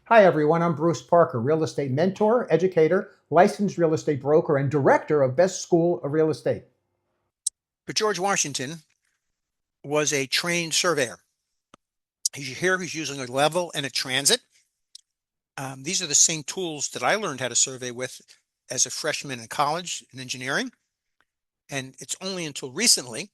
Hi, everyone. I'm Bruce Parker, real estate mentor, educator, licensed real estate broker, and director of Best School of Real Estate. But George Washington was a trained surveyor. Here he's using a level and a transit. These are the same tools that I learned how to survey with as a freshman in college in engineering. And it's only until recently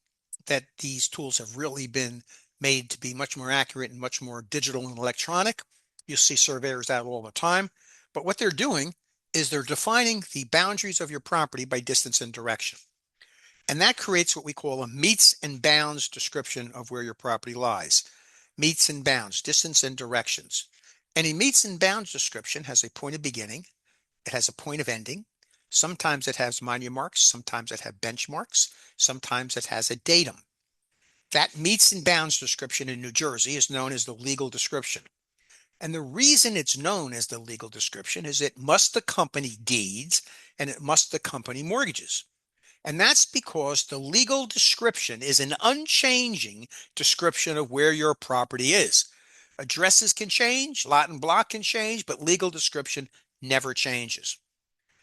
that these tools have really been made to be much more accurate and much more digital and electronic. You'll see surveyors out all the time. But what they're doing is they're defining the boundaries of your property by distance and direction. And that creates what we call a meets and bounds description of where your property lies. Meets and bounds, distance and directions. Any meets and bounds description has a point of beginning, it has a point of ending. Sometimes it has monument marks, sometimes it has benchmarks, sometimes it has a datum. That meets and bounds description in New Jersey is known as the legal description. And the reason it's known as the legal description is it must accompany deeds and it must accompany mortgages. And that's because the legal description is an unchanging description of where your property is. Addresses can change, lot and block can change, but legal description never changes.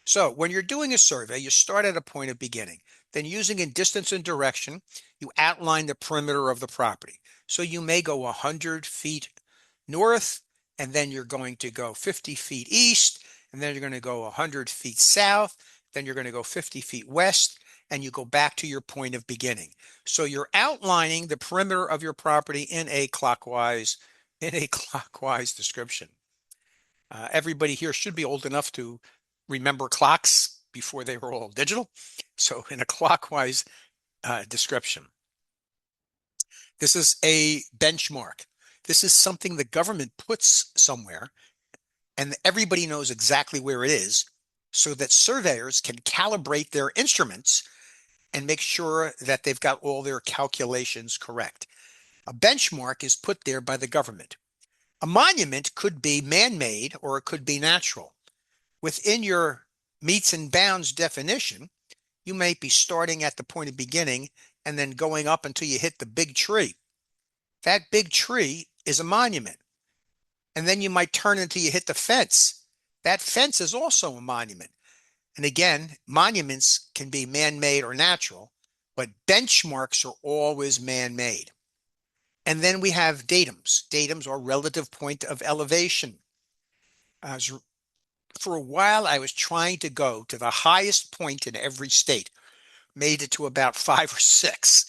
So when you're doing a survey, you start at a point of beginning. Then using in distance and direction, you outline the perimeter of the property. So you may go 100 feet north, and then you're going to go 50 feet east, and then you're going to go 100 feet south, then you're going to go 50 feet west, and you go back to your point of beginning. So you're outlining the perimeter of your property in a clockwise description. Everybody here should be old enough to remember clocks before they were all digital. So in a clockwise description. This is a benchmark. This is something the government puts somewhere, and everybody knows exactly where it is, so that surveyors can calibrate their instruments and make sure that they've got all their calculations correct. A benchmark is put there by the government. A monument could be man-made or it could be natural. Within your meets and bounds definition, you may be starting at the point of beginning and then going up until you hit the big tree. That big tree is a monument. And then you might turn until you hit the fence. That fence is also a monument. And again, monuments can be man-made or natural, but benchmarks are always man-made. And then we have datums. Datums are relative point of elevation. For a while, I was trying to go to the highest point in every state, made it to about 5 or 6.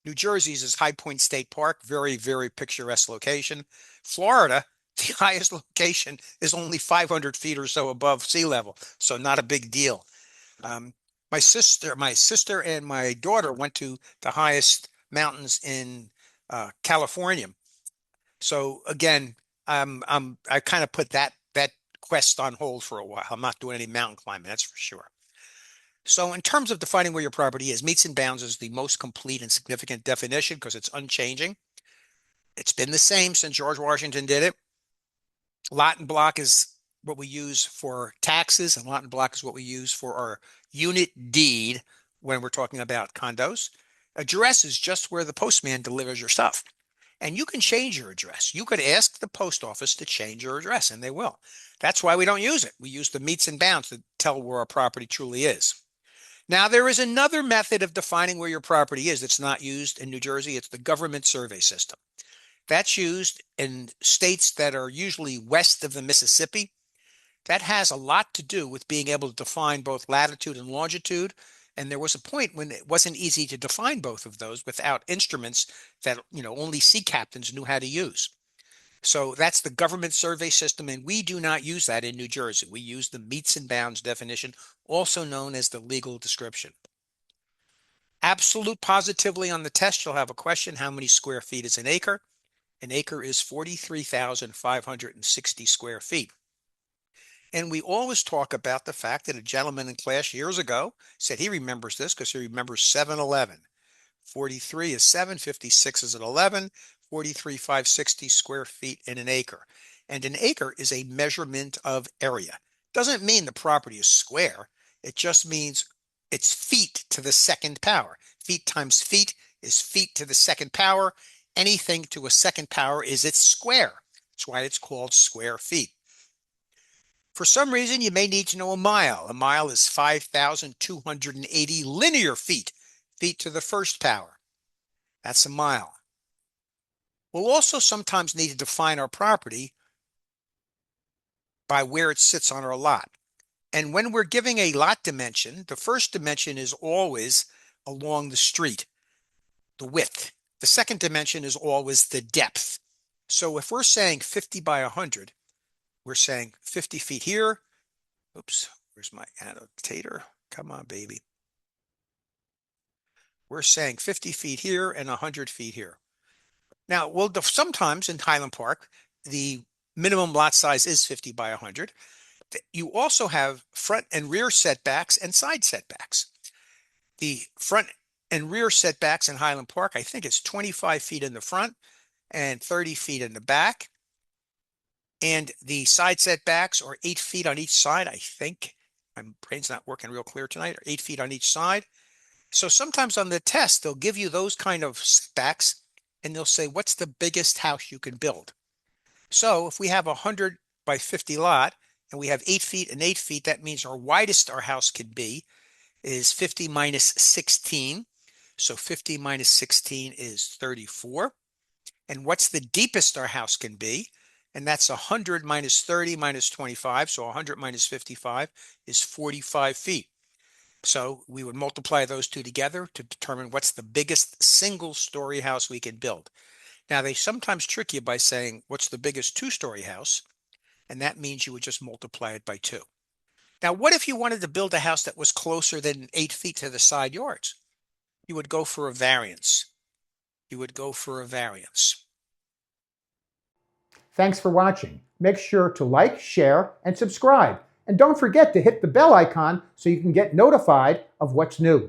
New Jersey's is High Point State Park, very, very picturesque location. Florida, the highest location is only 500 feet or so above sea level, so not a big deal. Um, my sister and my daughter went to the highest mountains in California. So again, I kind of put that quest on hold for a while. I'm not doing any mountain climbing, that's for sure. So in terms of defining where your property is, meets and bounds is the most complete and significant definition because it's unchanging. It's been the same since George Washington did it. Lot and block is what we use for taxes, and lot and block is what we use for our unit deed when we're talking about condos. Address is just where the postman delivers your stuff. And you can change your address. You could ask the post office to change your address, and they will. That's why we don't use it. We use the meets and bounds to tell where our property truly is. Now, there is another method of defining where your property is that's not used in New Jersey. It's the government survey system. That's used in states that are usually west of the Mississippi. That has a lot to do with being able to define both latitude and longitude. And there was a point when it wasn't easy to define both of those without instruments that, only sea captains knew how to use. So that's the government survey system, and we do not use that in New Jersey. We use the meets and bounds definition, also known as the legal description. Absolute positively on the test, you'll have a question: how many square feet is an acre? An acre is 43,560 square feet. And we always talk about the fact that a gentleman in class years ago said he remembers this because he remembers 7-11. 43 is 7, 56 is an 11, 43,560 square feet in an acre. And an acre is a measurement of area. Doesn't mean the property is square. It just means it's feet to the second power. Feet times feet is feet to the second power. Anything to a second power is its square. That's why it's called square feet. For some reason, you may need to know a mile. A mile is 5,280 linear feet, feet to the first power. That's a mile. We'll also sometimes need to define our property by where it sits on our lot. And when we're giving a lot dimension, the first dimension is always along the street, the width. The second dimension is always the depth. So if we're saying 50 by 100, we're saying 50 feet here. Oops, where's my annotator? Come on, baby. We're saying 50 feet here and 100 feet here. Now, well, sometimes in Highland Park, the minimum lot size is 50 by 100. You also have front and rear setbacks and side setbacks. The front and rear setbacks in Highland Park, I think it's 25 feet in the front and 30 feet in the back. And the side setbacks are 8 feet on each side, I think. My brain's not working real clear tonight, or 8 feet on each side. So sometimes on the test, they'll give you those kind of setbacks and they'll say, what's the biggest house you can build? So if we have a 100 by 50 lot and we have 8 feet and 8 feet, that means our widest our house can be is 50 minus 16. So 50 minus 16 is 34. And what's the deepest our house can be? And that's 100 minus 30 minus 25. So 100 minus 55 is 45 feet. So we would multiply those two together to determine what's the biggest single-story house we can build. Now, they sometimes trick you by saying, what's the biggest two-story house? And that means you would just multiply it by 2. Now, what if you wanted to build a house that was closer than 8 feet to the side yards? You would go for a variance. You would go for a variance. Thanks for watching. Make sure to like, share, and subscribe. And don't forget to hit the bell icon so you can get notified of what's new.